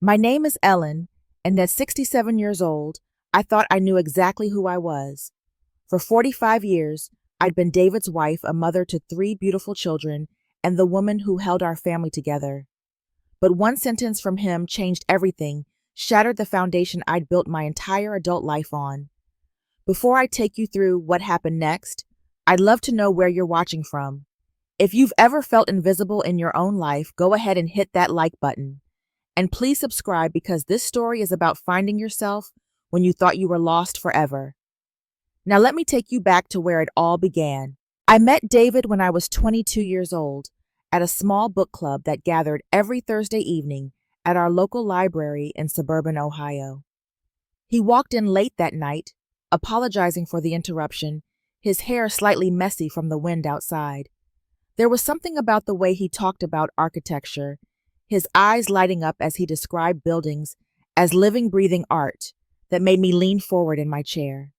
My name is Ellen, and at 67 years old, I thought I knew exactly who I was. For 45 years, I'd been David's wife, a mother to three beautiful children, and the woman who held our family together. But one sentence from him changed everything, shattered the foundation I'd built my entire adult life on. Before I take you through what happened next, I'd love to know where you're watching from. If you've ever felt invisible in your own life, go ahead and hit that like button. And please subscribe because this story is about finding yourself when you thought you were lost forever. Now let me take you back to where it all began. I met David when I was 22 years old at a small book club that gathered every Thursday evening at our local library in suburban Ohio. He walked in late that night, apologizing for the interruption, his hair slightly messy from the wind outside. There was something about the way he talked about architecture, his eyes lighting up as he described buildings as living, breathing art, that made me lean forward in my chair.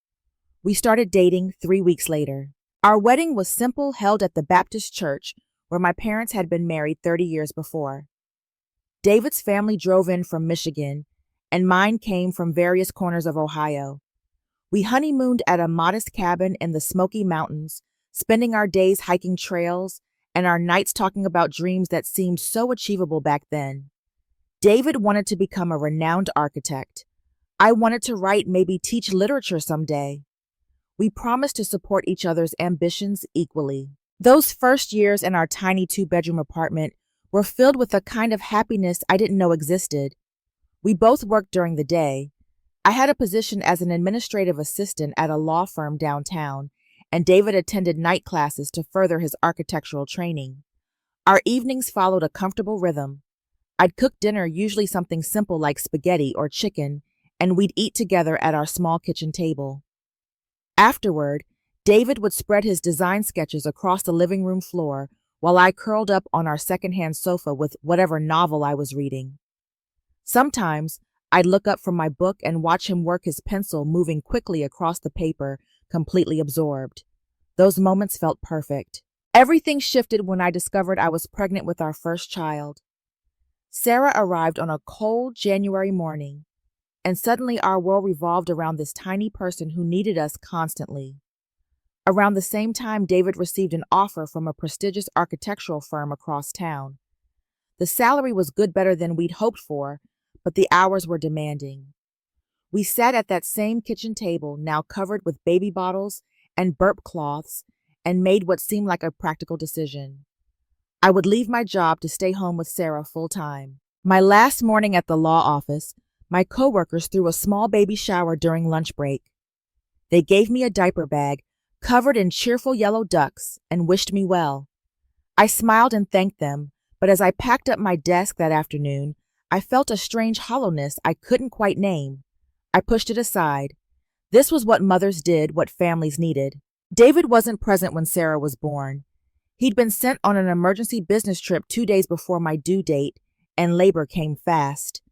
We started dating 3 weeks later. Our wedding was simple, held at the Baptist church where my parents had been married 30 years before. David's family drove in from Michigan, and mine came from various corners of Ohio. We honeymooned at a modest cabin in the Smoky Mountains, spending our days hiking trails and our nights talking about dreams that seemed so achievable back then. David wanted to become a renowned architect. I wanted to write, maybe teach literature someday. We promised to support each other's ambitions equally. Those first years in our tiny two-bedroom apartment were filled with a kind of happiness I didn't know existed. We both worked during the day. I had a position as an administrative assistant at a law firm downtown, and David attended night classes to further his architectural training. Our evenings followed a comfortable rhythm. I'd cook dinner, usually something simple like spaghetti or chicken, and we'd eat together at our small kitchen table. Afterward, David would spread his design sketches across the living room floor while I curled up on our secondhand sofa with whatever novel I was reading. Sometimes, I'd look up from my book and watch him work his pencil, moving quickly across the paper, completely absorbed. Those moments felt perfect. Everything shifted when I discovered I was pregnant with our first child. Sarah arrived on a cold January morning, and suddenly our world revolved around this tiny person who needed us constantly. Around the same time, David received an offer from a prestigious architectural firm across town. The salary was good, better than we'd hoped for, but the hours were demanding. We sat at that same kitchen table, now covered with baby bottles and burp cloths, and made what seemed like a practical decision. I would leave my job to stay home with Sarah full-time. My last morning at the law office, my coworkers threw a small baby shower during lunch break. They gave me a diaper bag covered in cheerful yellow ducks and wished me well. I smiled and thanked them, but as I packed up my desk that afternoon, I felt a strange hollowness I couldn't quite name. I pushed it aside. This was what mothers did, what families needed. David wasn't present when Sarah was born. He'd been sent on an emergency business trip 2 days before my due date, and labor came fast.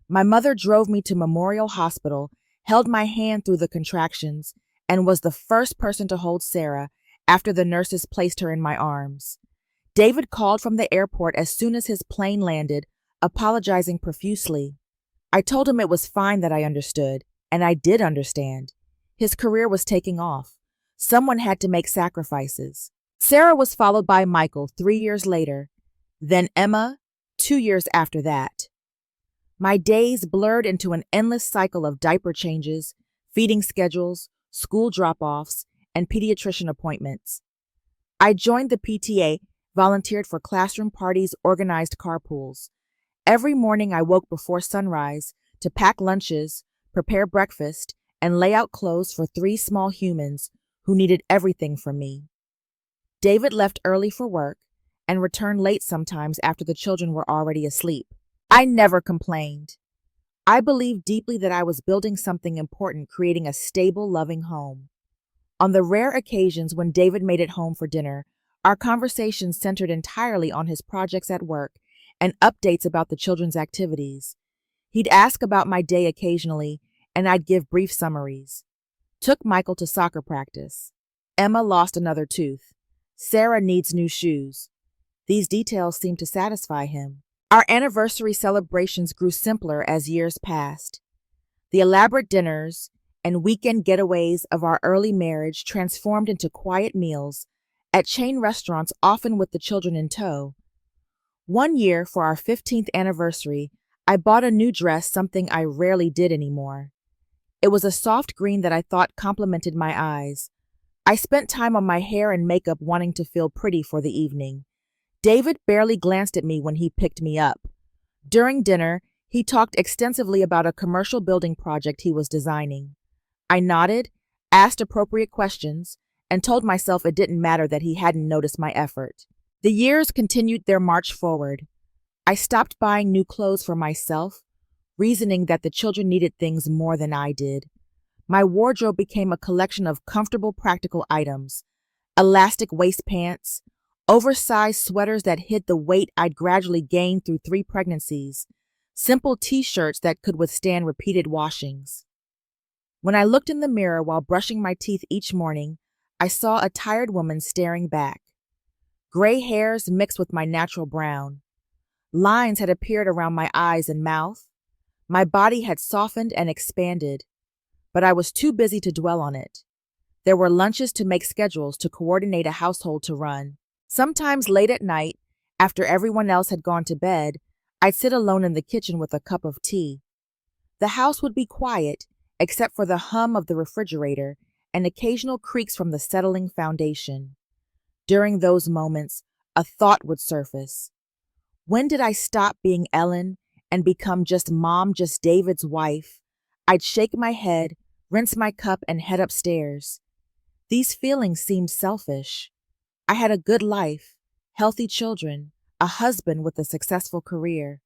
My mother drove me to Memorial Hospital, held my hand through the contractions, and was the first person to hold Sarah after the nurses placed her in my arms. David called from the airport as soon as his plane landed, apologizing profusely. I told him it was fine, that I understood, and I did understand. His career was taking off. Someone had to make sacrifices. Sarah was followed by Michael 3 years later, then Emma 2 years after that. My days blurred into an endless cycle of diaper changes, feeding schedules, school drop-offs, and pediatrician appointments. I joined the PTA, volunteered for classroom parties, organized carpools. Every morning I woke before sunrise to pack lunches, prepare breakfast, and lay out clothes for 3 small humans who needed everything from me. David left early for work and returned late sometimes after the children were already asleep. I never complained. I believed deeply that I was building something important, creating a stable, loving home. On the rare occasions when David made it home for dinner, our conversations centered entirely on his projects at work and updates about the children's activities. He'd ask about my day occasionally, and I'd give brief summaries. Took Michael to soccer practice. Emma lost another tooth. Sarah needs new shoes. These details seemed to satisfy him. Our anniversary celebrations grew simpler as years passed. The elaborate dinners and weekend getaways of our early marriage transformed into quiet meals at chain restaurants, often with the children in tow. One year, for our 15th anniversary, I bought a new dress, something I rarely did anymore. It was a soft green that I thought complimented my eyes. I spent time on my hair and makeup, wanting to feel pretty for the evening. David barely glanced at me when he picked me up. During dinner, he talked extensively about a commercial building project he was designing. I nodded, asked appropriate questions, and told myself it didn't matter that he hadn't noticed my effort. The years continued their march forward. I stopped buying new clothes for myself, reasoning that the children needed things more than I did. My wardrobe became a collection of comfortable, practical items: elastic waist pants, oversized sweaters that hid the weight I'd gradually gained through 3 pregnancies, simple t-shirts that could withstand repeated washings. When I looked in the mirror while brushing my teeth each morning, I saw a tired woman staring back. Gray hairs mixed with my natural brown. Lines had appeared around my eyes and mouth. My body had softened and expanded, but I was too busy to dwell on it. There were lunches to make, schedules to coordinate, a household to run. Sometimes late at night, after everyone else had gone to bed, I'd sit alone in the kitchen with a cup of tea. The house would be quiet, except for the hum of the refrigerator and occasional creaks from the settling foundation. During those moments, a thought would surface. When did I stop being Ellen and become just Mom, just David's wife? I'd shake my head, rinse my cup, and head upstairs. These feelings seemed selfish. I had a good life, healthy children, a husband with a successful career.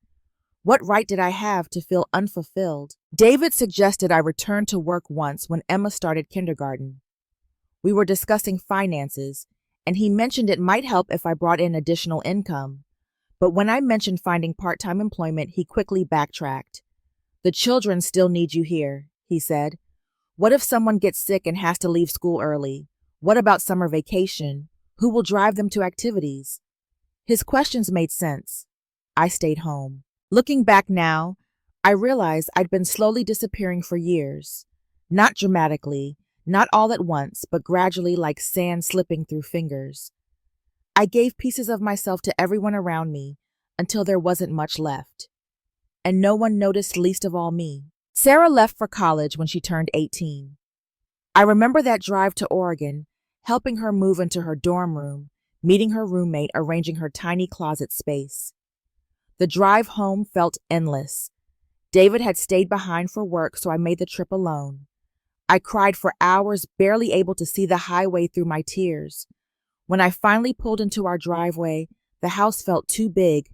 What right did I have to feel unfulfilled? David suggested I return to work once when Emma started kindergarten. We were discussing finances, and he mentioned it might help if I brought in additional income. But when I mentioned finding part-time employment, he quickly backtracked. "The children still need you here," he said. "What if someone gets sick and has to leave school early? What about summer vacation? Who will drive them to activities?" His questions made sense. I stayed home. Looking back now, I realized I'd been slowly disappearing for years. Not dramatically, not all at once, but gradually, like sand slipping through fingers. I gave pieces of myself to everyone around me until there wasn't much left. And no one noticed, least of all me. Sarah left for college when she turned 18. I remember that drive to Oregon, helping her move into her dorm room, meeting her roommate, arranging her tiny closet space. The drive home felt endless. David had stayed behind for work, so I made the trip alone. I cried for hours, barely able to see the highway through my tears. When I finally pulled into our driveway, the house felt too big,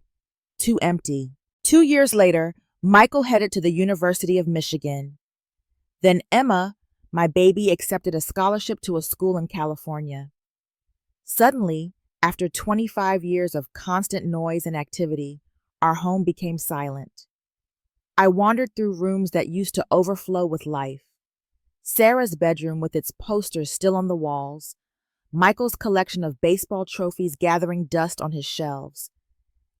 too empty. 2 years later, Michael headed to the University of Michigan. Then Emma, my baby, accepted a scholarship to a school in California. Suddenly, after 25 years of constant noise and activity, our home became silent. I wandered through rooms that used to overflow with life. Sarah's bedroom with its posters still on the walls, Michael's collection of baseball trophies gathering dust on his shelves,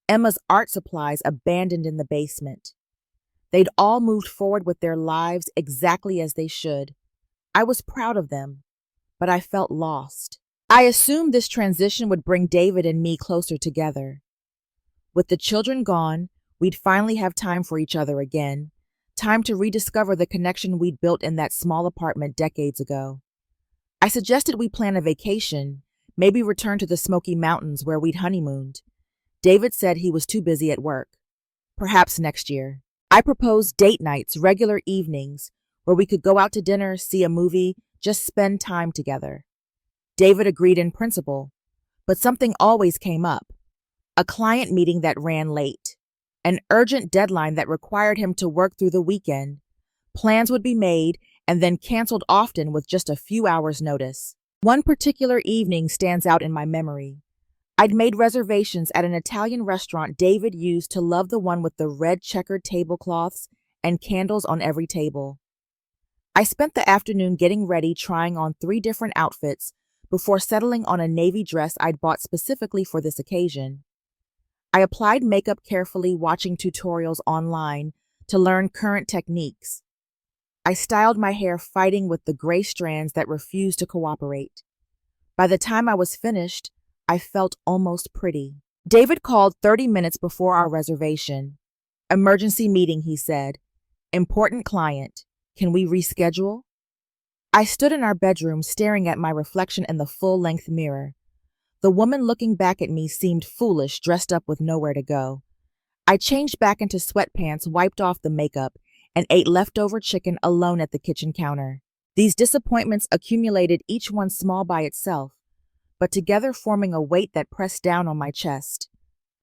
Emma's art supplies abandoned in the basement. They'd all moved forward with their lives exactly as they should. I was proud of them, but I felt lost. I assumed this transition would bring David and me closer together. With the children gone, we'd finally have time for each other again, time to rediscover the connection we'd built in that small apartment decades ago. I suggested we plan a vacation, maybe return to the Smoky Mountains where we'd honeymooned. David said he was too busy at work. Perhaps next year. I proposed date nights, regular evenings, where we could go out to dinner, see a movie, just spend time together. David agreed in principle, but something always came up. A client meeting that ran late, an urgent deadline that required him to work through the weekend. Plans would be made and then canceled, often with just a few hours' notice. One particular evening stands out in my memory. I'd made reservations at an Italian restaurant David used to love, the one with the red checkered tablecloths and candles on every table. I spent the afternoon getting ready, trying on 3 different outfits before settling on a navy dress I'd bought specifically for this occasion. I applied makeup carefully, watching tutorials online to learn current techniques. I styled my hair, fighting with the gray strands that refused to cooperate. By the time I was finished, I felt almost pretty. David called 30 minutes before our reservation. "Emergency meeting," he said. "Important client. Can we reschedule?" I stood in our bedroom, staring at my reflection in the full-length mirror. The woman looking back at me seemed foolish, dressed up with nowhere to go. I changed back into sweatpants, wiped off the makeup, and ate leftover chicken alone at the kitchen counter. These disappointments accumulated, each one small by itself, but together forming a weight that pressed down on my chest.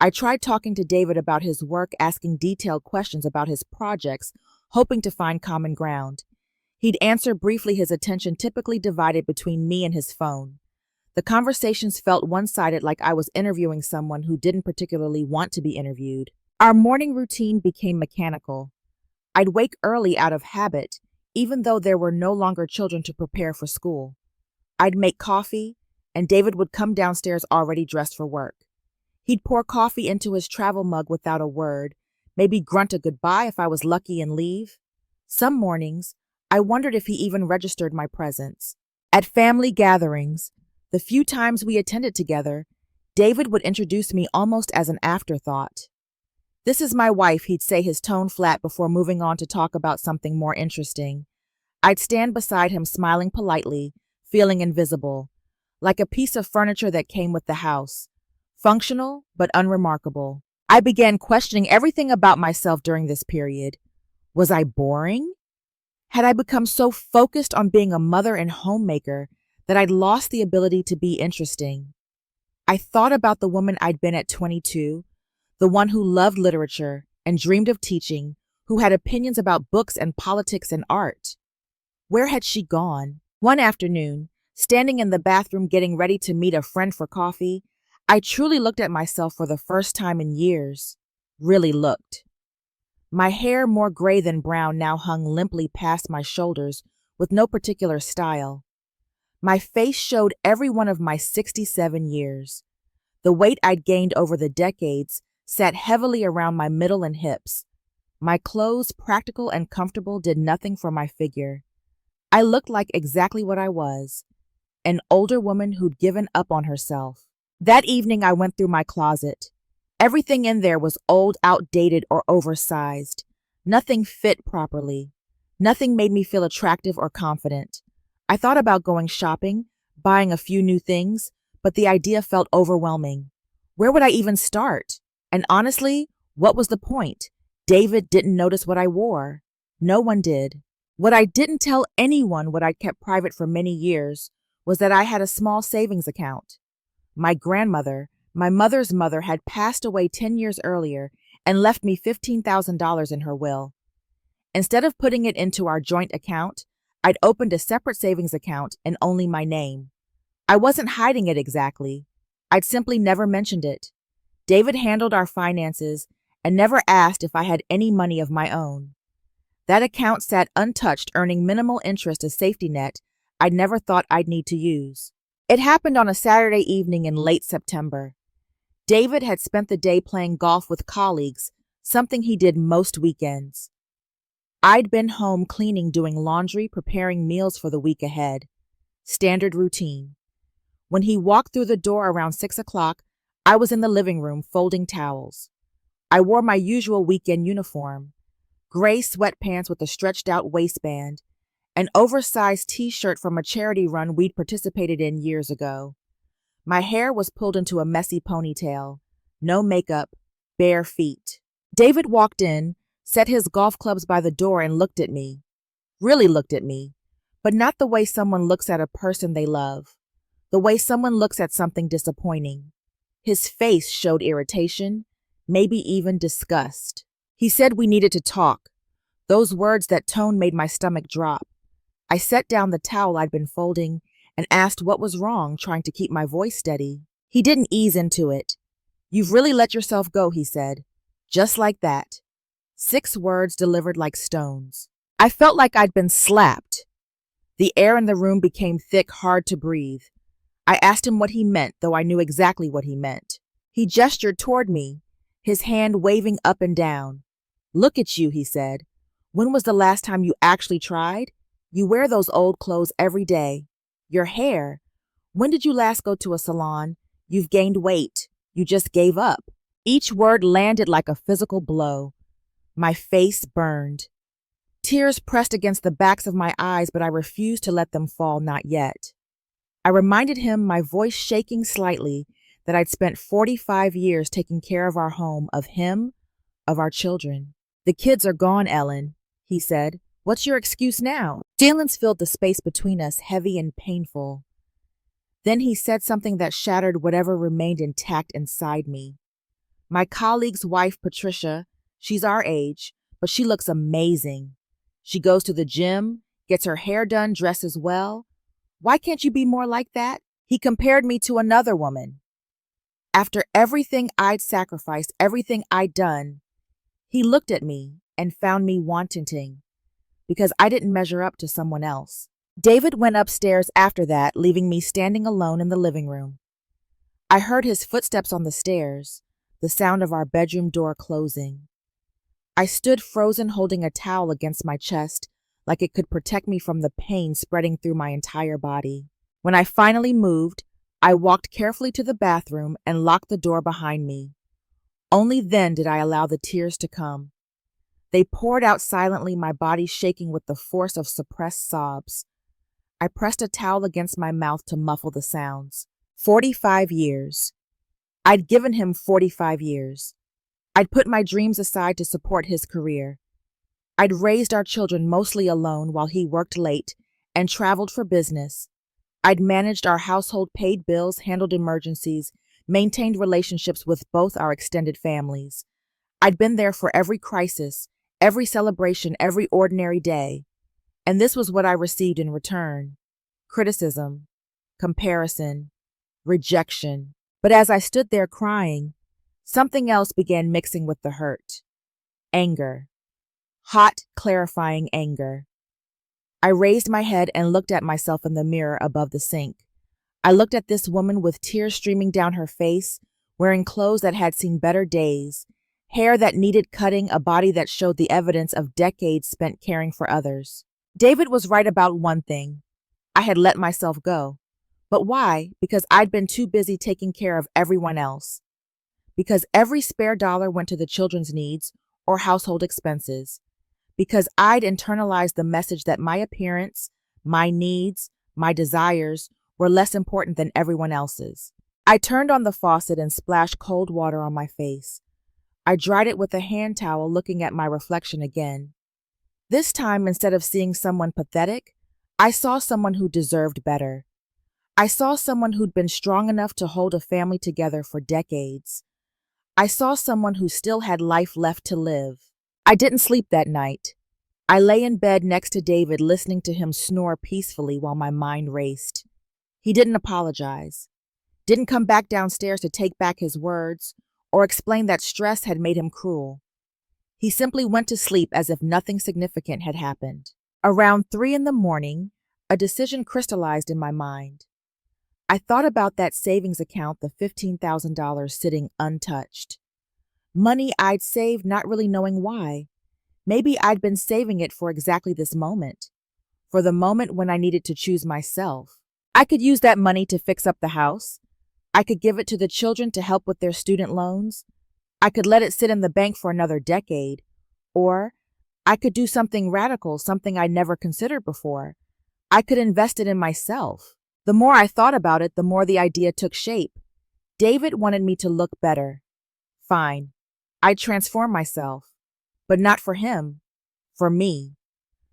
I tried talking to David about his work, asking detailed questions about his projects, hoping to find common ground. He'd answer briefly, his attention typically divided between me and his phone. The conversations felt one-sided, like I was interviewing someone who didn't particularly want to be interviewed. Our morning routine became mechanical. I'd wake early out of habit, even though there were no longer children to prepare for school. I'd make coffee, and David would come downstairs already dressed for work. He'd pour coffee into his travel mug without a word, maybe grunt a goodbye if I was lucky, and leave. Some mornings, I wondered if he even registered my presence. At family gatherings, the few times we attended together, David would introduce me almost as an afterthought. "This is my wife," he'd say, his tone flat, before moving on to talk about something more interesting. I'd stand beside him, smiling politely, feeling invisible, like a piece of furniture that came with the house. Functional, but unremarkable. I began questioning everything about myself during this period. Was I boring? Had I become so focused on being a mother and homemaker that I'd lost the ability to be interesting? I thought about the woman I'd been at 22, the one who loved literature and dreamed of teaching, who had opinions about books and politics and art. Where had she gone? One afternoon, standing in the bathroom getting ready to meet a friend for coffee, I truly looked at myself for the first time in years. Really looked. My hair, more gray than brown, now hung limply past my shoulders with no particular style. My face showed every one of my 67 years. The weight I'd gained over the decades sat heavily around my middle and hips. My clothes, practical and comfortable, did nothing for my figure. I looked like exactly what I was, an older woman who'd given up on herself. That evening, I went through my closet. Everything in there was old, outdated, or oversized. Nothing fit properly. Nothing made me feel attractive or confident. I thought about going shopping, buying a few new things, but the idea felt overwhelming. Where would I even start? And honestly, what was the point? David didn't notice what I wore. No one did. What I didn't tell anyone, what I'd kept private for many years, was that I had a small savings account. My grandmother, my mother's mother, had passed away 10 years earlier and left me $15,000 in her will. Instead of putting it into our joint account, I'd opened a separate savings account in only my name. I wasn't hiding it exactly. I'd simply never mentioned it. David handled our finances and never asked if I had any money of my own. That account sat untouched, earning minimal interest, a safety net I'd never thought I'd need to use. It happened on a Saturday evening in late September. David had spent the day playing golf with colleagues, something he did most weekends. I'd been home cleaning, doing laundry, preparing meals for the week ahead. Standard routine. When he walked through the door around 6 o'clock, I was in the living room folding towels. I wore my usual weekend uniform, gray sweatpants with a stretched-out waistband, an oversized t-shirt from a charity run we'd participated in years ago. My hair was pulled into a messy ponytail, no makeup, bare feet. David walked in, set his golf clubs by the door, and looked at me. Really looked at me, but not the way someone looks at a person they love, the way someone looks at something disappointing. His face showed irritation, maybe even disgust. He said we needed to talk. Those words, that tone, made my stomach drop. I set down the towel I'd been folding and asked what was wrong, trying to keep my voice steady. He didn't ease into it. "You've really let yourself go," he said. Just like that. 6 words delivered like stones. I felt like I'd been slapped. The air in the room became thick, hard to breathe. I asked him what he meant, though I knew exactly what he meant. He gestured toward me. his hand waving up and down. "Look at you," he said. "When was the last time you actually tried? You wear those old clothes every day. Your hair. When did you last go to a salon? You've gained weight. You just gave up." Each word landed like a physical blow. My face burned. Tears pressed against the backs of my eyes, but I refused to let them fall, not yet. I reminded him, my voice shaking slightly, that I'd spent 45 years taking care of our home, of him, of our children. "The kids are gone, Ellen," he said. "What's your excuse now?" Silence filled the space between us, heavy and painful. Then he said something that shattered whatever remained intact inside me. "My colleague's wife, Patricia, she's our age, but she looks amazing. She goes to the gym, gets her hair done, dresses well. Why can't you be more like that?" He compared me to another woman. After everything I'd sacrificed, everything I'd done, he looked at me and found me wanting, because I didn't measure up to someone else. David went upstairs after that, leaving me standing alone in the living room. I heard his footsteps on the stairs, the sound of our bedroom door closing. I stood frozen, holding a towel against my chest, like it could protect me from the pain spreading through my entire body. When I finally moved, I walked carefully to the bathroom and locked the door behind me. Only then did I allow the tears to come. They poured out silently, my body shaking with the force of suppressed sobs. I pressed a towel against my mouth to muffle the sounds. 45 years. I'd given him 45 years. I'd put my dreams aside to support his career. I'd raised our children mostly alone while he worked late and traveled for business. I'd managed our household, paid bills, handled emergencies, maintained relationships with both our extended families. I'd been there for every crisis, every celebration, every ordinary day. And this was what I received in return: criticism, comparison, rejection. But as I stood there crying, something else began mixing with the hurt. Anger. Hot, clarifying anger. I raised my head and looked at myself in the mirror above the sink. I looked at this woman with tears streaming down her face, wearing clothes that had seen better days, hair that needed cutting, a body that showed the evidence of decades spent caring for others. David was right about one thing. I had let myself go. But why? Because I'd been too busy taking care of everyone else. Because every spare dollar went to the children's needs or household expenses. Because I'd internalized the message that my appearance, my needs, my desires were less important than everyone else's. I turned on the faucet and splashed cold water on my face. I dried it with a hand towel, looking at my reflection again. This time, instead of seeing someone pathetic, I saw someone who deserved better. I saw someone who'd been strong enough to hold a family together for decades. I saw someone who still had life left to live. I didn't sleep that night. I lay in bed next to David, listening to him snore peacefully while my mind raced. He didn't apologize, didn't come back downstairs to take back his words or explain that stress had made him cruel. He simply went to sleep as if nothing significant had happened. Around 3 a.m, a decision crystallized in my mind. I thought about that savings account, the $15,000 sitting untouched. Money I'd saved, not really knowing why. Maybe I'd been saving it for exactly this moment, for the moment when I needed to choose myself. I could use that money to fix up the house. I could give it to the children to help with their student loans. I could let it sit in the bank for another decade. Or I could do something radical, something I'd never considered before. I could invest it in myself. The more I thought about it, the more the idea took shape. David wanted me to look better. Fine. I'd transform myself. But not for him. For me.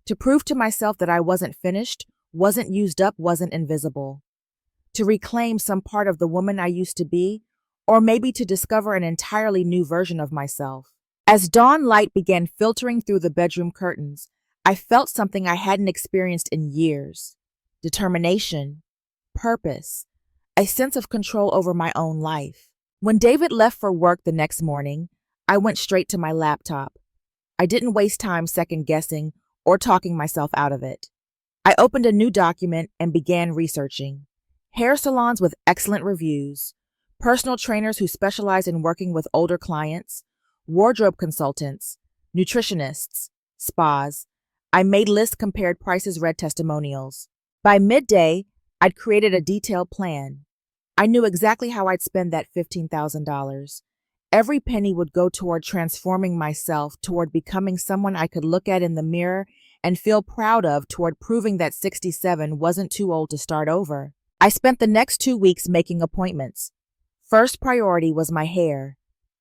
To prove to myself that I wasn't finished, wasn't used up, wasn't invisible. To reclaim some part of the woman I used to be, or maybe to discover an entirely new version of myself. As dawn light began filtering through the bedroom curtains, I felt something I hadn't experienced in years. Determination. Purpose, a sense of control over my own life. When David left for work the next morning, I went straight to my laptop. I didn't waste time second-guessing or talking myself out of it. I opened a new document and began researching. Hair salons with excellent reviews, personal trainers who specialize in working with older clients, wardrobe consultants, nutritionists, spas. I made lists, compared prices, read testimonials. By midday, I'd created a detailed plan. I knew exactly how I'd spend that $15,000. Every penny would go toward transforming myself, toward becoming someone I could look at in the mirror and feel proud of, toward proving that 67 wasn't too old to start over. I spent the next 2 weeks making appointments. First priority was my hair.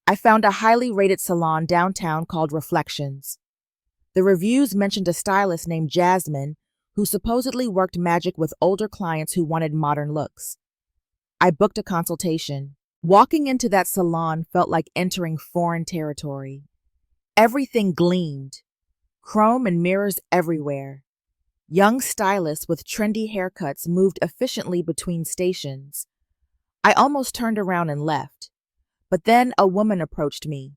I found a highly rated salon downtown called Reflections. The reviews mentioned a stylist named Jasmine who supposedly worked magic with older clients who wanted modern looks. I booked a consultation. Walking into that salon felt like entering foreign territory. Everything gleamed. Chrome and mirrors everywhere. Young stylists with trendy haircuts moved efficiently between stations. I almost turned around and left. But then a woman approached me.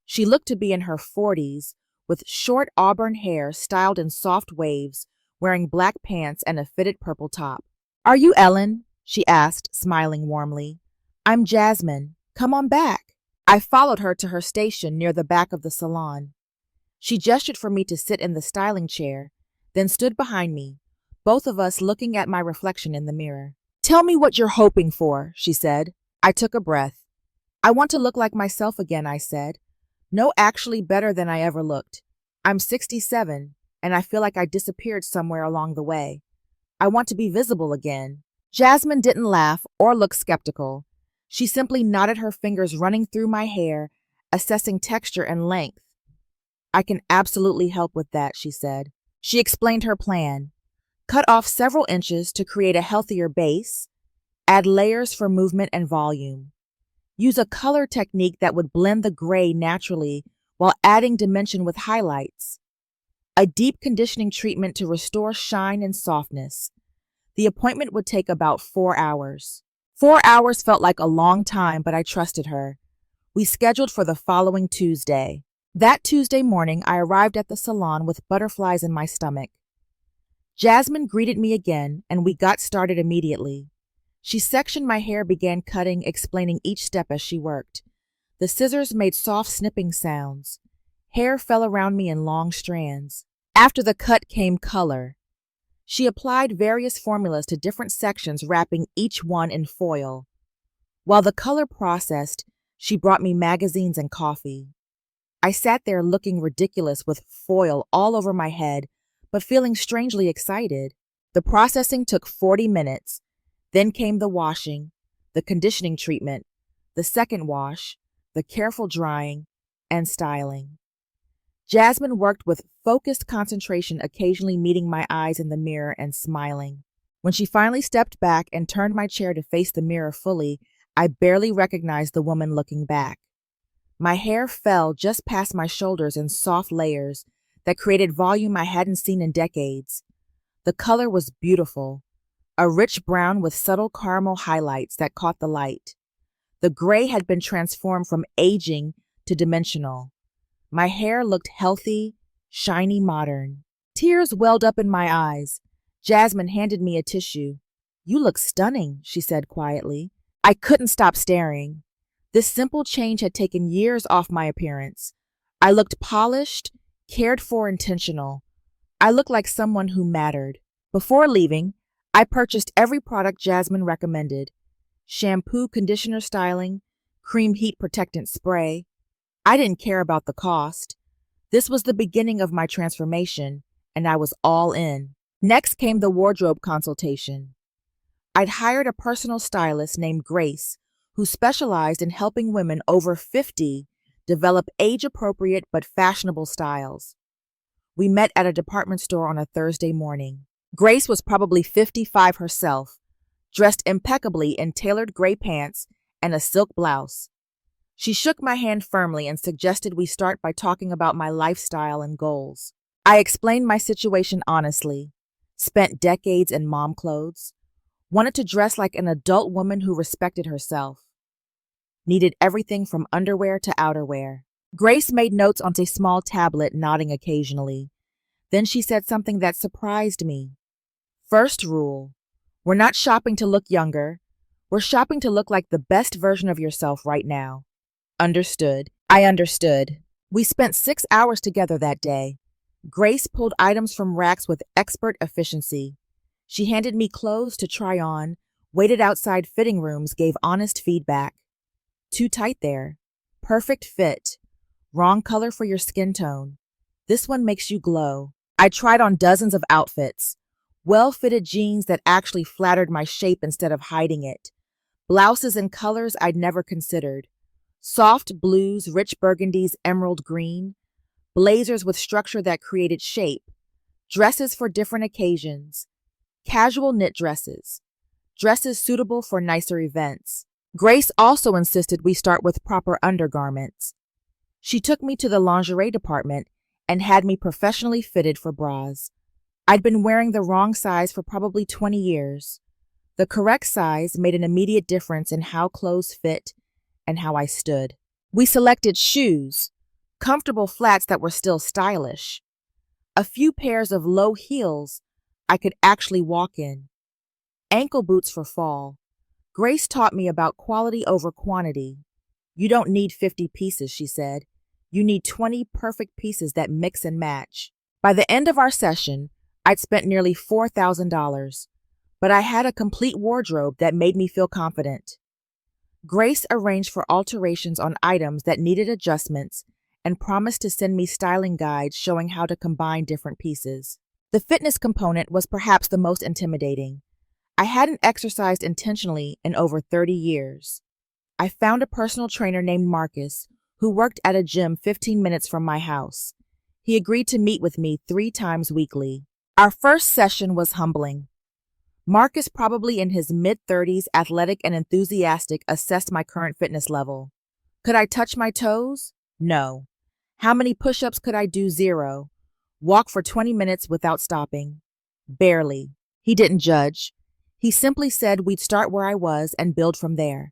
She looked to be in her 40s, with short auburn hair styled in soft waves, wearing black pants and a fitted purple top. "Are you Ellen?" she asked, smiling warmly. "I'm Jasmine. Come on back." I followed her to her station near the back of the salon. She gestured for me to sit in the styling chair, then stood behind me, both of us looking at my reflection in the mirror. "Tell me what you're hoping for," she said. I took a breath. "I want to look like myself again," I said. "No, actually better than I ever looked. I'm 67, and I feel like I disappeared somewhere along the way. I want to be visible again." Jasmine didn't laugh or look skeptical. She simply nodded, her fingers running through my hair, assessing texture and length. "I can absolutely help with that," she said. She explained her plan. Cut off several inches to create a healthier base, add layers for movement and volume. Use a color technique that would blend the gray naturally while adding dimension with highlights. A deep conditioning treatment to restore shine and softness. The appointment would take about 4 hours. 4 hours felt like a long time, but I trusted her. We scheduled for the following Tuesday. That Tuesday morning, I arrived at the salon with butterflies in my stomach. Jasmine greeted me again, and we got started immediately. She sectioned my hair, began cutting, explaining each step as she worked. The scissors made soft snipping sounds. Hair fell around me in long strands. After the cut came color. She applied various formulas to different sections, wrapping each one in foil. While the color processed, she brought me magazines and coffee. I sat there looking ridiculous with foil all over my head, but feeling strangely excited. The processing took 40 minutes. Then came the washing, the conditioning treatment, the second wash, the careful drying, and styling. Jasmine worked with focused concentration, occasionally meeting my eyes in the mirror and smiling. When she finally stepped back and turned my chair to face the mirror fully, I barely recognized the woman looking back. My hair fell just past my shoulders in soft layers that created volume I hadn't seen in decades. The color was beautiful, a rich brown with subtle caramel highlights that caught the light. The gray had been transformed from aging to dimensional. My hair looked healthy, shiny, modern. Tears welled up in my eyes. Jasmine handed me a tissue. "You look stunning," she said quietly. I couldn't stop staring. This simple change had taken years off my appearance. I looked polished, cared for, intentional. I looked like someone who mattered. Before leaving, I purchased every product Jasmine recommended: shampoo, conditioner, styling, cream, heat protectant spray. I didn't care about the cost. This was the beginning of my transformation, and I was all in. Next came the wardrobe consultation. I'd hired a personal stylist named Grace, who specialized in helping women over 50 develop age-appropriate but fashionable styles. We met at a department store on a Thursday morning. Grace was probably 55 herself, dressed impeccably in tailored gray pants and a silk blouse. She shook my hand firmly and suggested we start by talking about my lifestyle and goals. I explained my situation honestly. Spent decades in mom clothes. Wanted to dress like an adult woman who respected herself. Needed everything from underwear to outerwear. Grace made notes on a small tablet, nodding occasionally. Then she said something that surprised me. First rule: we're not shopping to look younger. We're shopping to look like the best version of yourself right now. Understood. I understood. We spent 6 hours together that day. Grace pulled items from racks with expert efficiency. She handed me clothes to try on, waited outside fitting rooms, gave honest feedback. Too tight there. Perfect fit. Wrong color for your skin tone. This one makes you glow. I tried on dozens of outfits. Well-fitted jeans that actually flattered my shape instead of hiding it. Blouses in colors I'd never considered. Soft blues, rich burgundies, emerald green. Blazers with structure that created shape. Dresses for different occasions. Casual knit dresses. Dresses suitable for nicer events. Grace also insisted we start with proper undergarments. She took me to the lingerie department and had me professionally fitted for bras. I'd been wearing the wrong size for probably 20 years. The correct size made an immediate difference in how clothes fit and how I stood. We selected shoes, comfortable flats that were still stylish, a few pairs of low heels I could actually walk in, ankle boots for fall. Grace taught me about quality over quantity. You don't need 50 pieces, she said. You need 20 perfect pieces that mix and match. By the end of our session, I'd spent nearly $4,000, but I had a complete wardrobe that made me feel confident. Grace arranged for alterations on items that needed adjustments and promised to send me styling guides showing how to combine different pieces. The fitness component was perhaps the most intimidating. I hadn't exercised intentionally in over 30 years. I found a personal trainer named Marcus who worked at a gym 15 minutes from my house. He agreed to meet with me 3 times weekly. Our first session was humbling. Marcus, probably in his mid-30s, athletic and enthusiastic, assessed my current fitness level. Could I touch my toes? No. How many push-ups could I do? 0. Walk for 20 minutes without stopping? Barely. He didn't judge. He simply said we'd start where I was and build from there.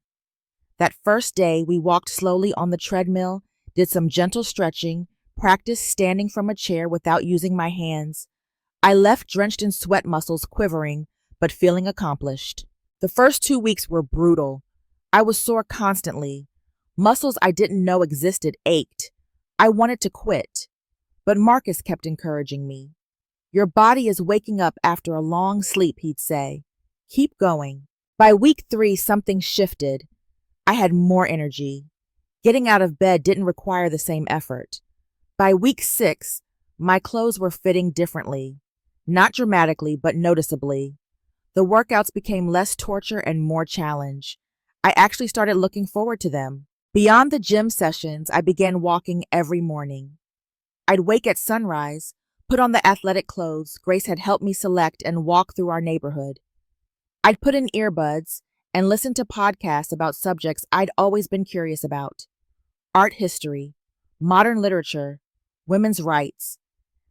That first day, we walked slowly on the treadmill, did some gentle stretching, practiced standing from a chair without using my hands. I left drenched in sweat, muscles quivering, but feeling accomplished. The first 2 weeks were brutal. I was sore constantly. Muscles I didn't know existed ached. I wanted to quit. But Marcus kept encouraging me. Your body is waking up after a long sleep, he'd say. Keep going. By week 3, something shifted. I had more energy. Getting out of bed didn't require the same effort. By week 6, my clothes were fitting differently. Not dramatically, but noticeably. The workouts became less torture and more challenge. I actually started looking forward to them. Beyond the gym sessions, I began walking every morning. I'd wake at sunrise, put on the athletic clothes Grace had helped me select, and walk through our neighborhood. I'd put in earbuds and listen to podcasts about subjects I'd always been curious about. Art history, modern literature, women's rights.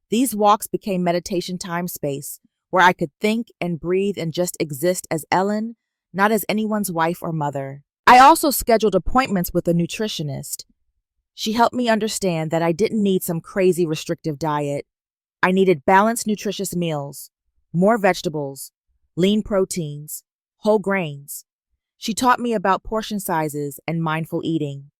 These walks became meditation time space where I could think and breathe and just exist as Ellen, not as anyone's wife or mother. I also scheduled appointments with a nutritionist. She helped me understand that I didn't need some crazy restrictive diet. I needed balanced, nutritious meals, more vegetables, lean proteins, whole grains. She taught me about portion sizes and mindful eating.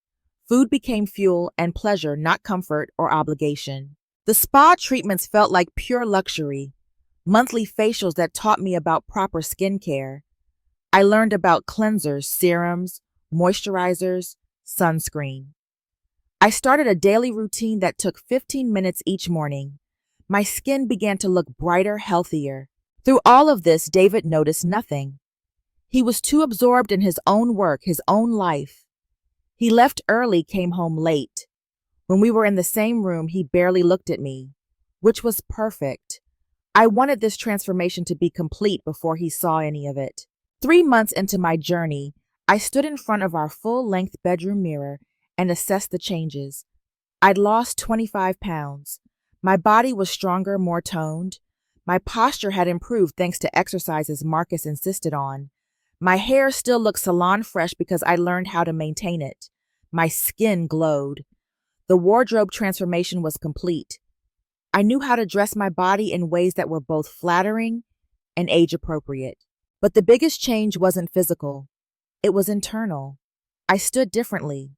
Food became fuel and pleasure, not comfort or obligation. The spa treatments felt like pure luxury. Monthly facials that taught me about proper skincare. I learned about cleansers, serums, moisturizers, sunscreen. I started a daily routine that took 15 minutes each morning. My skin began to look brighter, healthier. Through all of this, David noticed nothing. He was too absorbed in his own work, his own life. He left early, came home late. When we were in the same room, he barely looked at me, which was perfect. I wanted this transformation to be complete before he saw any of it. 3 months into my journey, I stood in front of our full-length bedroom mirror and assessed the changes. I'd lost 25 pounds. My body was stronger, more toned. My posture had improved thanks to exercises Marcus insisted on. My hair still looked salon fresh because I learned how to maintain it. My skin glowed. The wardrobe transformation was complete. I knew how to dress my body in ways that were both flattering and age-appropriate. But the biggest change wasn't physical. It was internal. I stood differently.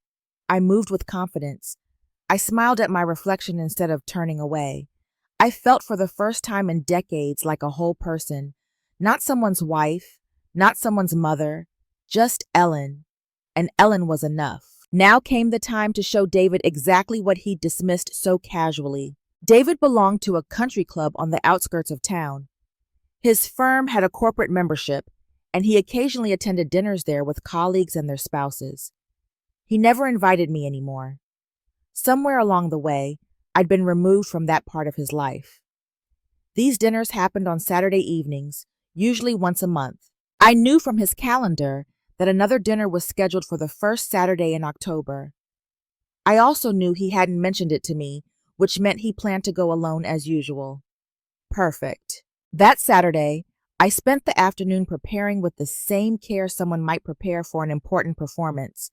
I moved with confidence. I smiled at my reflection instead of turning away. I felt for the first time in decades like a whole person, not someone's wife, not someone's mother, just Ellen. And Ellen was enough. Now came the time to show David exactly what he'd dismissed so casually. David belonged to a country club on the outskirts of town. His firm had a corporate membership, and he occasionally attended dinners there with colleagues and their spouses. He never invited me anymore. Somewhere along the way, I'd been removed from that part of his life. These dinners happened on Saturday evenings, usually once a month. I knew from his calendar that another dinner was scheduled for the first Saturday in October. I also knew he hadn't mentioned it to me, which meant he planned to go alone as usual. Perfect. That Saturday, I spent the afternoon preparing with the same care someone might prepare for an important performance,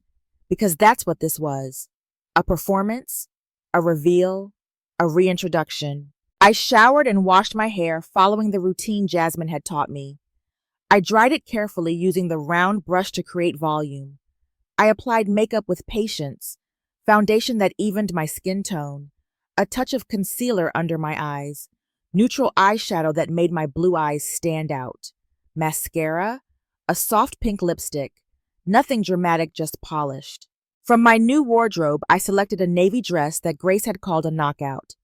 because that's what this was. A performance, a reveal, a reintroduction. I showered and washed my hair following the routine Jasmine had taught me. I dried it carefully using the round brush to create volume. I applied makeup with patience, foundation that evened my skin tone, a touch of concealer under my eyes, neutral eyeshadow that made my blue eyes stand out, mascara, a soft pink lipstick, nothing dramatic, just polished. From my new wardrobe, I selected a navy dress that Grace had called a knockout.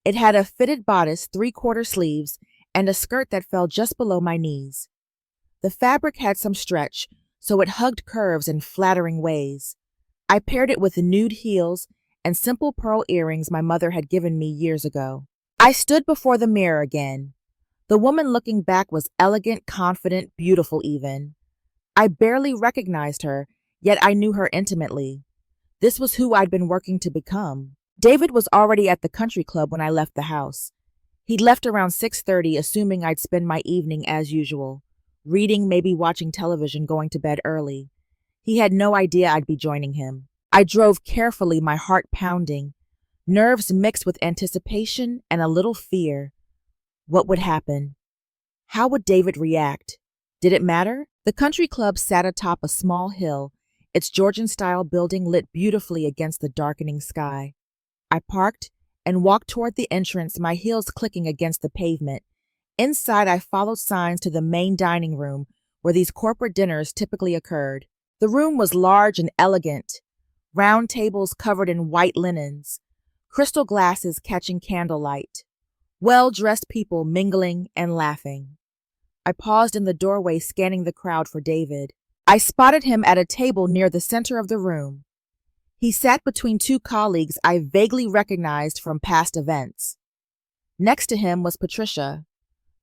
It had a fitted bodice, 3/4 sleeves, and a skirt that fell just below my knees. The fabric had some stretch, so it hugged curves in flattering ways. I paired it with nude heels and simple pearl earrings my mother had given me years ago. I stood before the mirror again. The woman looking back was elegant, confident, beautiful even. I barely recognized her, yet I knew her intimately. This was who I'd been working to become. David was already at the country club when I left the house. He'd left around 6:30, assuming I'd spend my evening as usual, reading, maybe watching television, going to bed early. He had no idea I'd be joining him. I drove carefully, my heart pounding, nerves mixed with anticipation and a little fear. What would happen? How would David react? Did it matter? The country club sat atop a small hill, its Georgian-style building lit beautifully against the darkening sky. I parked and walked toward the entrance, my heels clicking against the pavement. Inside, I followed signs to the main dining room, where these corporate dinners typically occurred. The room was large and elegant, round tables covered in white linens, crystal glasses catching candlelight, well-dressed people mingling and laughing. I paused in the doorway, scanning the crowd for David. I spotted him at a table near the center of the room. He sat between two colleagues I vaguely recognized from past events. Next to him was Patricia,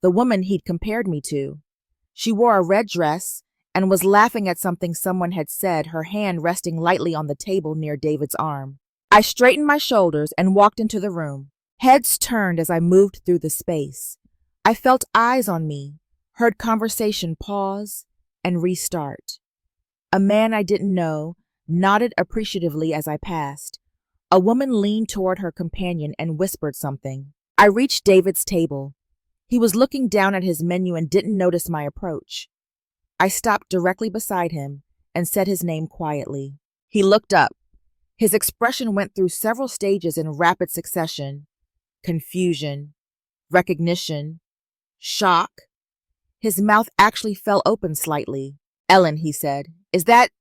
the woman he'd compared me to. She wore a red dress and was laughing at something someone had said, her hand resting lightly on the table near David's arm. I straightened my shoulders and walked into the room. Heads turned as I moved through the space. I felt eyes on me, heard conversation pause and restart. A man I didn't know nodded appreciatively as I passed. A woman leaned toward her companion and whispered something. I reached David's table. He was looking down at his menu and didn't notice my approach. I stopped directly beside him and said his name quietly. He looked up. His expression went through several stages in rapid succession. Confusion, recognition, shock. His mouth actually fell open slightly. "Ellen," he said, "is that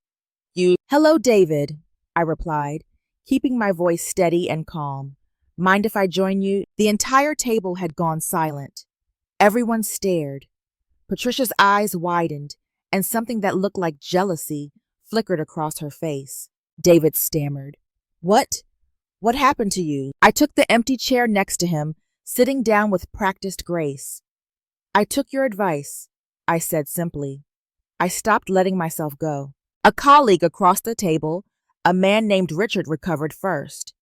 you?" "Hello, David," I replied, keeping my voice steady and calm. "Mind if I join you?" The entire table had gone silent. Everyone stared. Patricia's eyes widened, and something that looked like jealousy flickered across her face. David stammered. What happened to you?" I took the empty chair next to him, sitting down with practiced grace. "I took your advice," I said simply. I stopped letting myself go. A colleague across the table, a man named Richard, recovered first.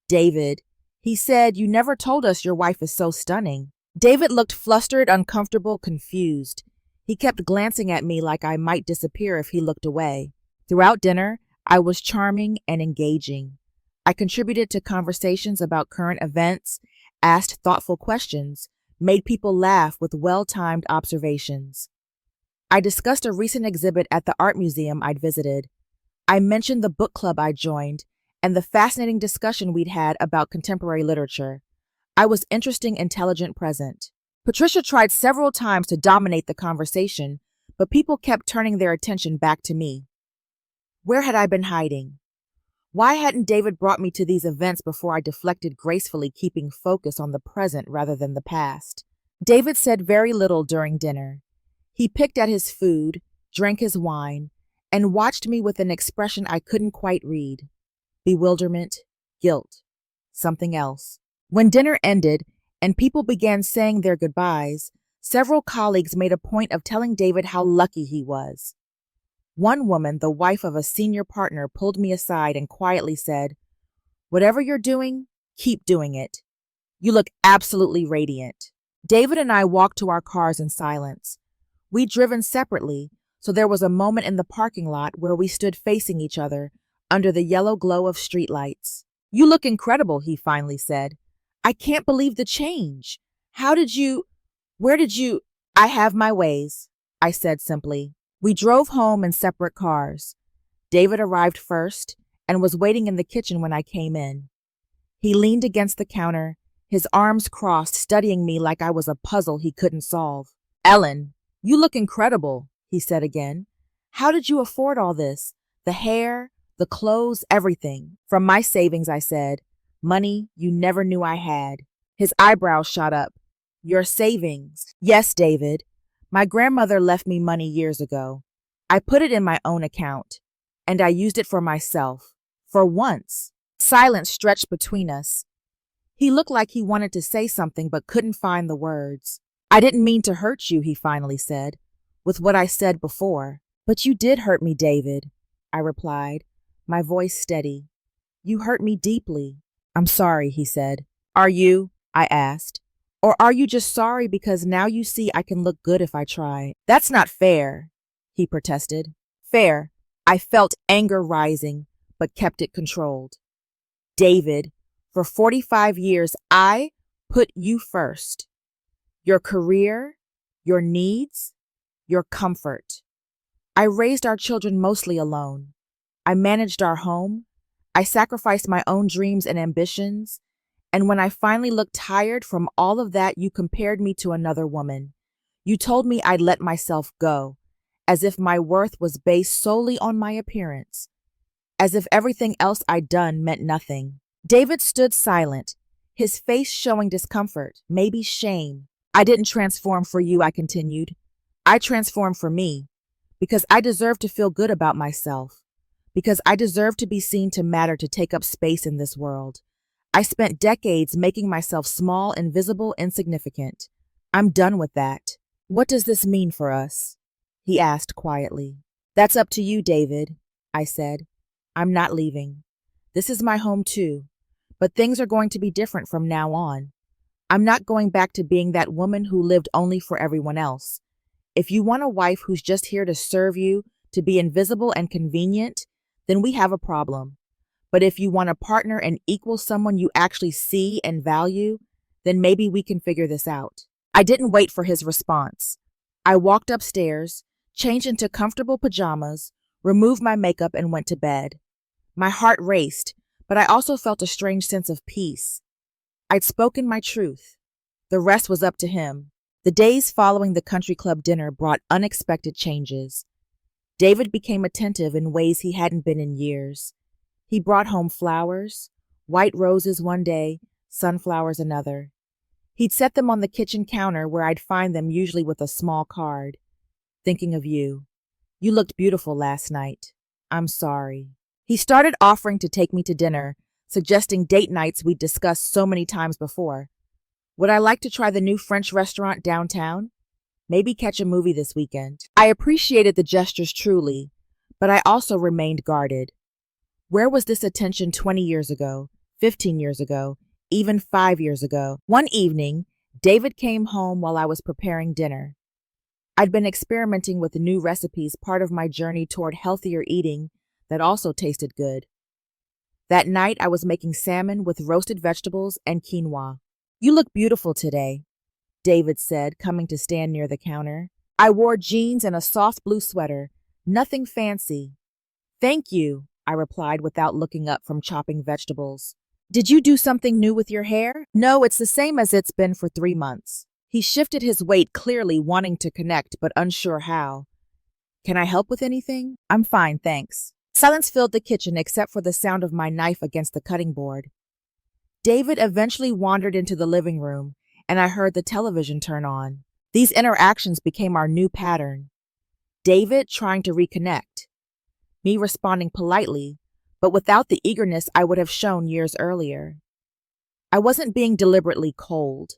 "David," he said, "you never told us your wife is so stunning." David looked flustered, uncomfortable, confused. He kept glancing at me like I might disappear if he looked away. Throughout dinner, I was charming and engaging. I contributed to conversations about current events, asked thoughtful questions, made people laugh with well-timed observations. I discussed a recent exhibit at the art museum I'd visited. I mentioned the book club I'd joined and the fascinating discussion we'd had about contemporary literature. I was interesting, intelligent, present. Patricia tried several times to dominate the conversation, but people kept turning their attention back to me. Where had I been hiding? Why hadn't David brought me to these events before I deflected gracefully, keeping focus on the present rather than the past? David said very little during dinner. He picked at his food, drank his wine, and watched me with an expression I couldn't quite read. Bewilderment, guilt, something else. When dinner ended and people began saying their goodbyes, several colleagues made a point of telling David how lucky he was. One woman, the wife of a senior partner, pulled me aside and quietly said, "Whatever you're doing, keep doing it. You look absolutely radiant." David and I walked to our cars in silence. We'd driven separately, so there was a moment in the parking lot where we stood facing each other under the yellow glow of streetlights. "You look incredible," he finally said. "I can't believe the change. Where did you?" "I have my ways," I said simply. We drove home in separate cars. David arrived first and was waiting in the kitchen when I came in. He leaned against the counter, his arms crossed, studying me like I was a puzzle he couldn't solve. "Ellen, you look incredible," he said again. "How did you afford all this? The hair, the clothes, everything." "From my savings," I said. "Money you never knew I had." His eyebrows shot up. "Your savings?" "Yes, David. My grandmother left me money years ago. I put it in my own account, and I used it for myself. For once." Silence stretched between us. He looked like he wanted to say something but couldn't find the words. "I didn't mean to hurt you," he finally said, with what I said before. "But you did hurt me, David," I replied, my voice steady. "You hurt me deeply." "I'm sorry," he said. "Are you?" I asked. "Or are you just sorry because now you see I can look good if I try?" "That's not fair," he protested. "Fair." I felt anger rising, but kept it controlled. "David, for 45 years, I put you first. Your career, your needs, your comfort. I raised our children mostly alone. I managed our home. I sacrificed my own dreams and ambitions. And when I finally looked tired from all of that, you compared me to another woman. You told me I'd let myself go, as if my worth was based solely on my appearance, as if everything else I'd done meant nothing." David stood silent, his face showing discomfort, maybe shame. "I didn't transform for you," I continued. "I transformed for me, because I deserve to feel good about myself, because I deserve to be seen to matter, to take up space in this world. I spent decades making myself small, invisible, insignificant. I'm done with that." "What does this mean for us?" he asked quietly. "That's up to you, David," I said. "I'm not leaving. This is my home too, but things are going to be different from now on. I'm not going back to being that woman who lived only for everyone else. If you want a wife who's just here to serve you, to be invisible and convenient, then we have a problem. But if you want a partner and equal, someone you actually see and value, then maybe we can figure this out." I didn't wait for his response. I walked upstairs, changed into comfortable pajamas, removed my makeup, and went to bed. My heart raced, but I also felt a strange sense of peace. I'd spoken my truth. The rest was up to him. The days following the country club dinner brought unexpected changes. David became attentive in ways he hadn't been in years. He brought home flowers, white roses one day, sunflowers another. He'd set them on the kitchen counter where I'd find them, usually with a small card. "Thinking of you. You looked beautiful last night. I'm sorry." He started offering to take me to dinner, suggesting date nights we'd discussed so many times before. Would I like to try the new French restaurant downtown? Maybe catch a movie this weekend. I appreciated the gestures truly, but I also remained guarded. Where was this attention 20 years ago, 15 years ago, even 5 years ago? One evening, David came home while I was preparing dinner. I'd been experimenting with new recipes, part of my journey toward healthier eating that also tasted good. That night, I was making salmon with roasted vegetables and quinoa. "You look beautiful today," David said, coming to stand near the counter. I wore jeans and a soft blue sweater, nothing fancy. "Thank you," I replied without looking up from chopping vegetables. Did you do something new with your hair? No, it's the same as it's been for 3 months. He shifted his weight, clearly wanting to connect but unsure how. Can I help with anything? I'm fine, thanks. Silence filled the kitchen except for the sound of my knife against the cutting board. David eventually wandered into the living room, and I heard the television turn on. These interactions became our new pattern. David trying to reconnect, me responding politely, but without the eagerness I would have shown years earlier. I wasn't being deliberately cold.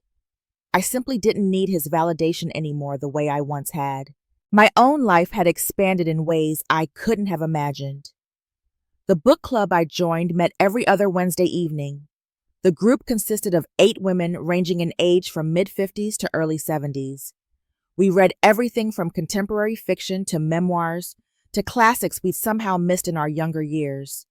I simply didn't need his validation anymore the way I once had. My own life had expanded in ways I couldn't have imagined. The book club I joined met every other Wednesday evening. The group consisted of 8 women ranging in age from mid-50s to early 70s. We read everything from contemporary fiction to memoirs to classics we'd somehow missed in our younger years.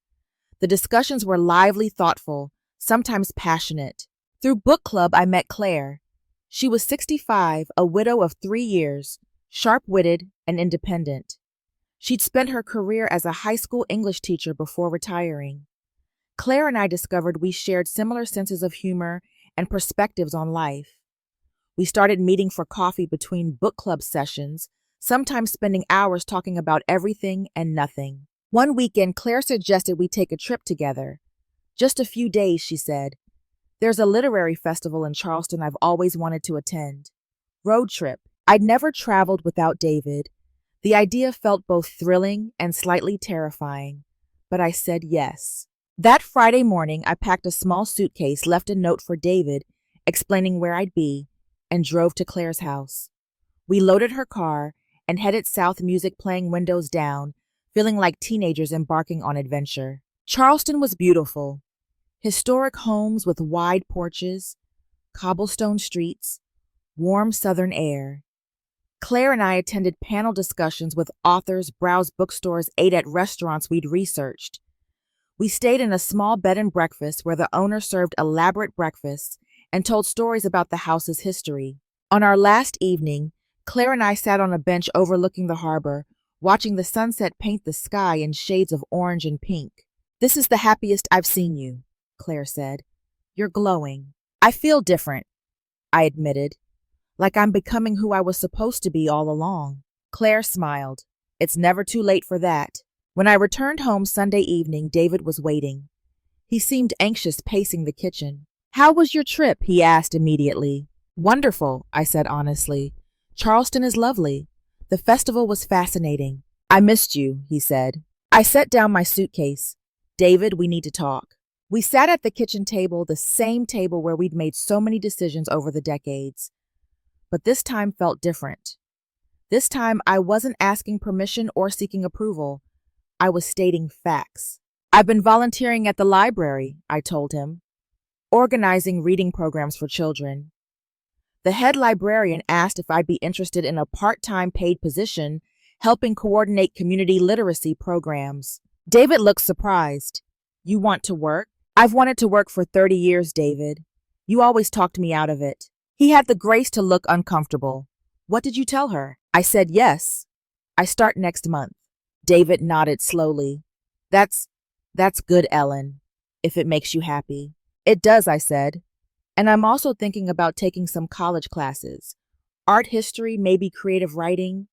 The discussions were lively, thoughtful, sometimes passionate. Through book club, I met Claire. She was 65, a widow of 3 years, sharp-witted and independent. She'd spent her career as a high school English teacher before retiring. Claire and I discovered we shared similar senses of humor and perspectives on life. We started meeting for coffee between book club sessions, sometimes spending hours talking about everything and nothing. One weekend, Claire suggested we take a trip together. Just a few days, she said. There's a literary festival in Charleston I've always wanted to attend. Road trip. I'd never traveled without David. The idea felt both thrilling and slightly terrifying, but I said yes. That Friday morning, I packed a small suitcase, left a note for David explaining where I'd be, and drove to Claire's house. We loaded her car and headed south, music playing, windows down, feeling like teenagers embarking on adventure. Charleston was beautiful. Historic homes with wide porches, cobblestone streets, warm southern air. Claire and I attended panel discussions with authors, browsed bookstores, ate at restaurants we'd researched. We stayed in a small bed and breakfast where the owner served elaborate breakfasts and told stories about the house's history. On our last evening, Claire and I sat on a bench overlooking the harbor, watching the sunset paint the sky in shades of orange and pink. This is the happiest I've seen you, Claire said. You're glowing. I feel different, I admitted, like I'm becoming who I was supposed to be all along. Claire smiled. It's never too late for that. When I returned home Sunday evening, David was waiting. He seemed anxious, pacing the kitchen. How was your trip? He asked immediately. Wonderful, I said honestly. Charleston is lovely. The festival was fascinating. I missed you, he said. I set down my suitcase. David, we need to talk. We sat at the kitchen table, the same table where we'd made so many decisions over the decades. But this time felt different. This time I wasn't asking permission or seeking approval. I was stating facts. I've been volunteering at the library, I told him, organizing reading programs for children. The head librarian asked if I'd be interested in a part-time paid position helping coordinate community literacy programs. David looked surprised. You want to work? I've wanted to work for 30 years, David. You always talked me out of it. He had the grace to look uncomfortable. What did you tell her? I said yes. I start next month. David nodded slowly. That's good, Ellen, if it makes you happy. It does, I said. And I'm also thinking about taking some college classes. Art history, maybe creative writing.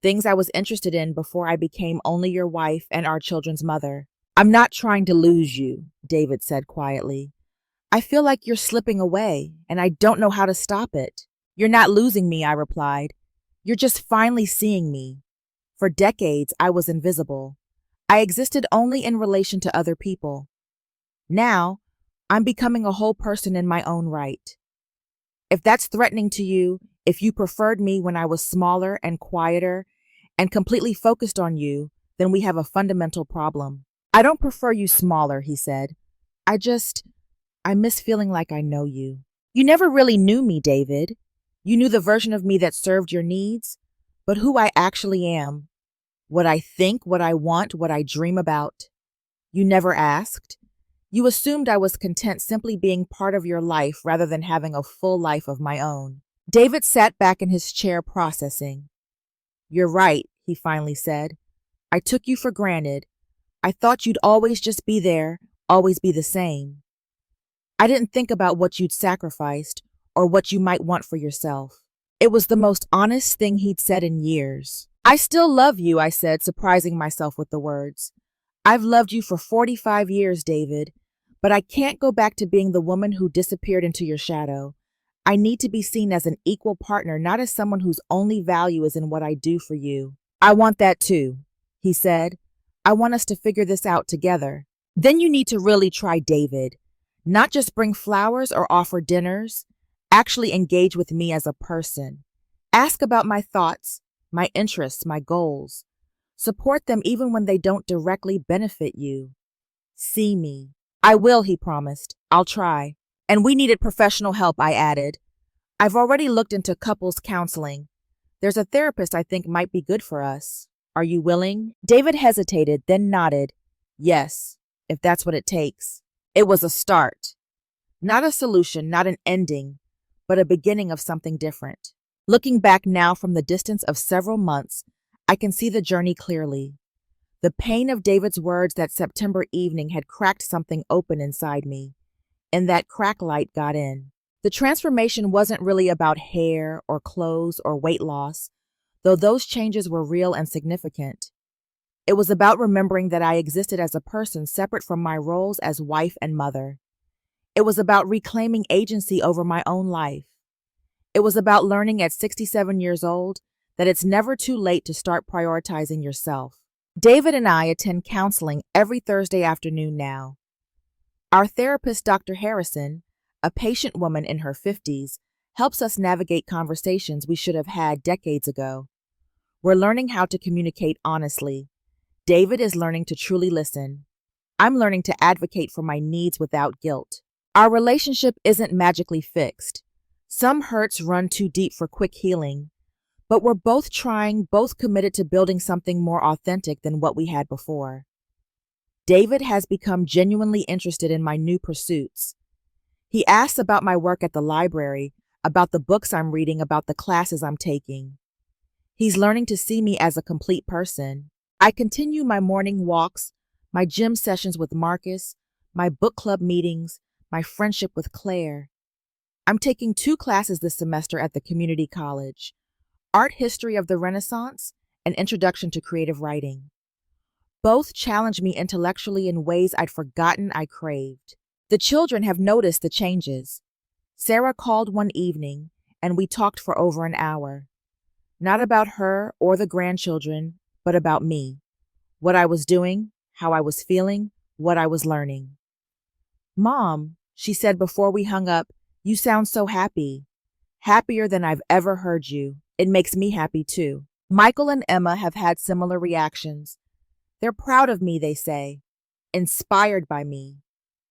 Things I was interested in before I became only your wife and our children's mother. I'm not trying to lose you, David said quietly. I feel like you're slipping away, and I don't know how to stop it. You're not losing me, I replied. You're just finally seeing me. For decades, I was invisible. I existed only in relation to other people. Now, I'm becoming a whole person in my own right. If that's threatening to you, if you preferred me when I was smaller and quieter and completely focused on you, then we have a fundamental problem. I don't prefer you smaller, he said. I miss feeling like I know you. You never really knew me, David. You knew the version of me that served your needs, but who I actually am, what I think, what I want, what I dream about. You never asked. You assumed I was content simply being part of your life rather than having a full life of my own. David sat back in his chair processing. You're right, he finally said. I took you for granted, I thought you'd always just be there, always be the same. I didn't think about what you'd sacrificed or what you might want for yourself. It was the most honest thing he'd said in years. I still love you, I said, surprising myself with the words. I've loved you for 45 years, David, but I can't go back to being the woman who disappeared into your shadow. I need to be seen as an equal partner, not as someone whose only value is in what I do for you. I want that too, he said. I want us to figure this out together. Then you need to really try David. Not just bring flowers or offer dinners. Actually engage with me as a person. Ask about my thoughts, my interests, my goals. Support them even when they don't directly benefit you. See me. I will, he promised. I'll try. And we needed professional help, I added. I've already looked into couples counseling. There's a therapist I think might be good for us. Are you willing? David hesitated, then nodded. Yes, if that's what it takes. It was a start. Not a solution, not an ending, but a beginning of something different. Looking back now from the distance of several months, I can see the journey clearly. The pain of David's words that September evening had cracked something open inside me, and that crack light got in. The transformation wasn't really about hair or clothes or weight loss, though those changes were real and significant. It was about remembering that I existed as a person separate from my roles as wife and mother. It was about reclaiming agency over my own life. It was about learning at 67 years old that it's never too late to start prioritizing yourself. David and I attend counseling every Thursday afternoon now. Our therapist, Dr. Harrison, a patient woman in her 50s, helps us navigate conversations we should have had decades ago. We're learning how to communicate honestly. David is learning to truly listen. I'm learning to advocate for my needs without guilt. Our relationship isn't magically fixed. Some hurts run too deep for quick healing, but we're both trying, both committed to building something more authentic than what we had before. David has become genuinely interested in my new pursuits. He asks about my work at the library, about the books I'm reading, about the classes I'm taking. He's learning to see me as a complete person. I continue my morning walks, my gym sessions with Marcus, my book club meetings, my friendship with Claire. I'm taking 2 classes this semester at the community college, Art History of the Renaissance and Introduction to Creative Writing. Both challenge me intellectually in ways I'd forgotten I craved. The children have noticed the changes. Sarah called one evening, and we talked for over an hour. Not about her or the grandchildren, but about me. What I was doing, how I was feeling, what I was learning. Mom, she said before we hung up, you sound so happy. Happier than I've ever heard you. It makes me happy too. Michael and Emma have had similar reactions. They're proud of me, they say. Inspired by me.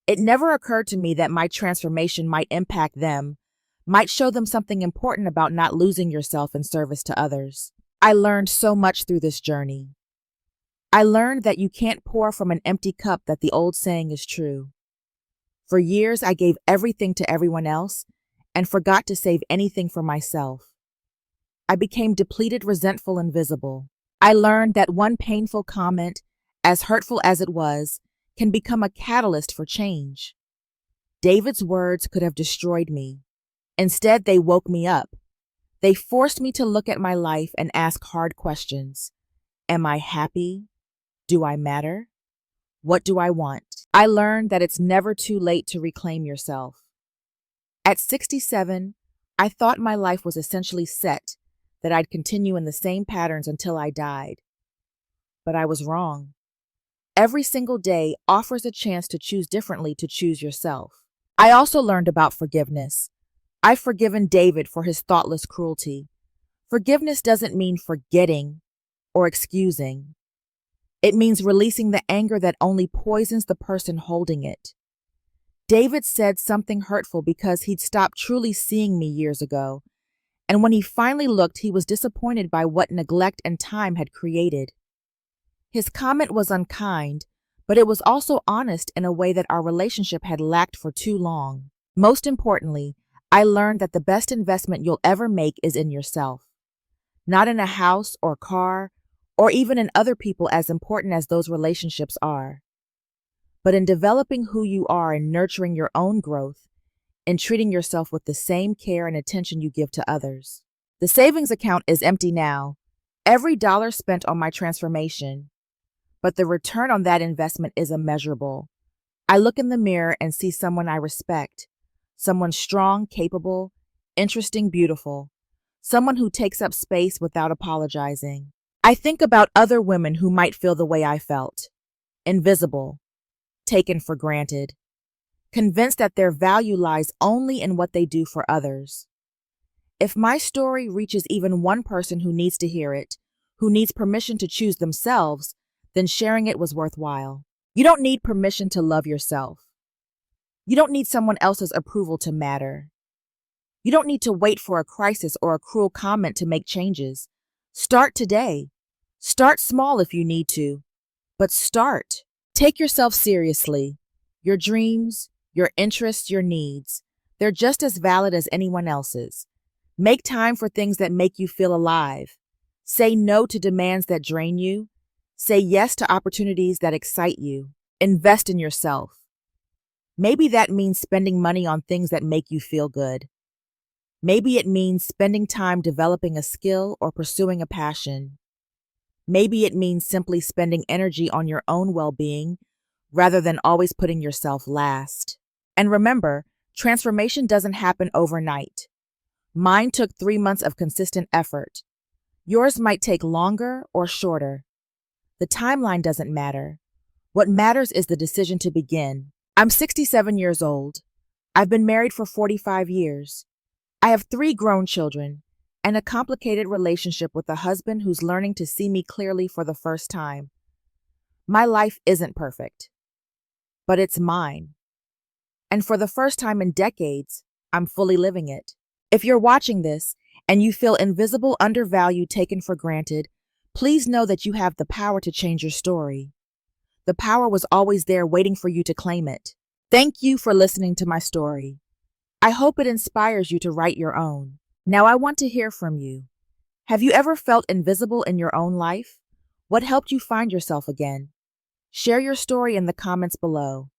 It never occurred to me that my transformation might impact them, might show them something important about not losing yourself in service to others. I learned so much through this journey. I learned that you can't pour from an empty cup, that the old saying is true. For years, I gave everything to everyone else and forgot to save anything for myself. I became depleted, resentful, and visible. I learned that one painful comment, as hurtful as it was, can become a catalyst for change. David's words could have destroyed me. Instead, they woke me up. They forced me to look at my life and ask hard questions. Am I happy? Do I matter? What do I want? I learned that it's never too late to reclaim yourself. At 67, I thought my life was essentially set, that I'd continue in the same patterns until I died. But I was wrong. Every single day offers a chance to choose differently, to choose yourself. I also learned about forgiveness. I've forgiven David for his thoughtless cruelty. Forgiveness doesn't mean forgetting or excusing. It means releasing the anger that only poisons the person holding it. David said something hurtful because he'd stopped truly seeing me years ago, and when he finally looked, he was disappointed by what neglect and time had created. His comment was unkind, but it was also honest in a way that our relationship had lacked for too long. Most importantly, I learned that the best investment you'll ever make is in yourself. Not in a house or car or even in other people, as important as those relationships are. But in developing who you are and nurturing your own growth, and treating yourself with the same care and attention you give to others. The savings account is empty now, every dollar spent on my transformation, but the return on that investment is immeasurable. I look in the mirror and see someone I respect, someone strong, capable, interesting, beautiful, someone who takes up space without apologizing. I think about other women who might feel the way I felt, invisible, taken for granted, convinced that their value lies only in what they do for others. If my story reaches even one person who needs to hear it, who needs permission to choose themselves, then sharing it was worthwhile. You don't need permission to love yourself. You don't need someone else's approval to matter. You don't need to wait for a crisis or a cruel comment to make changes. Start today. Start small if you need to, but start. Take yourself seriously. Your dreams, your interests, your needs, they're just as valid as anyone else's. Make time for things that make you feel alive. Say no to demands that drain you. Say yes to opportunities that excite you. Invest in yourself. Maybe that means spending money on things that make you feel good. Maybe it means spending time developing a skill or pursuing a passion. Maybe it means simply spending energy on your own well-being rather than always putting yourself last. And remember, transformation doesn't happen overnight. Mine took 3 months of consistent effort. Yours might take longer or shorter. The timeline doesn't matter. What matters is the decision to begin. I'm 67 years old. I've been married for 45 years. I have 3 grown children and a complicated relationship with a husband who's learning to see me clearly for the first time. My life isn't perfect, but it's mine. And for the first time in decades, I'm fully living it. If you're watching this and you feel invisible, undervalued, taken for granted, please know that you have the power to change your story. The power was always there waiting for you to claim it. Thank you for listening to my story. I hope it inspires you to write your own. Now I want to hear from you. Have you ever felt invisible in your own life? What helped you find yourself again? Share your story in the comments below.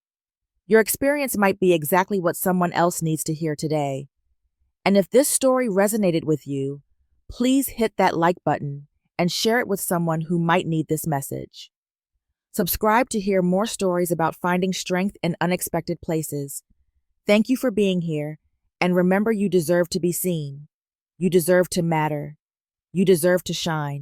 Your experience might be exactly what someone else needs to hear today. And if this story resonated with you, please hit that like button and share it with someone who might need this message. Subscribe to hear more stories about finding strength in unexpected places. Thank you for being here, and remember, you deserve to be seen. You deserve to matter. You deserve to shine.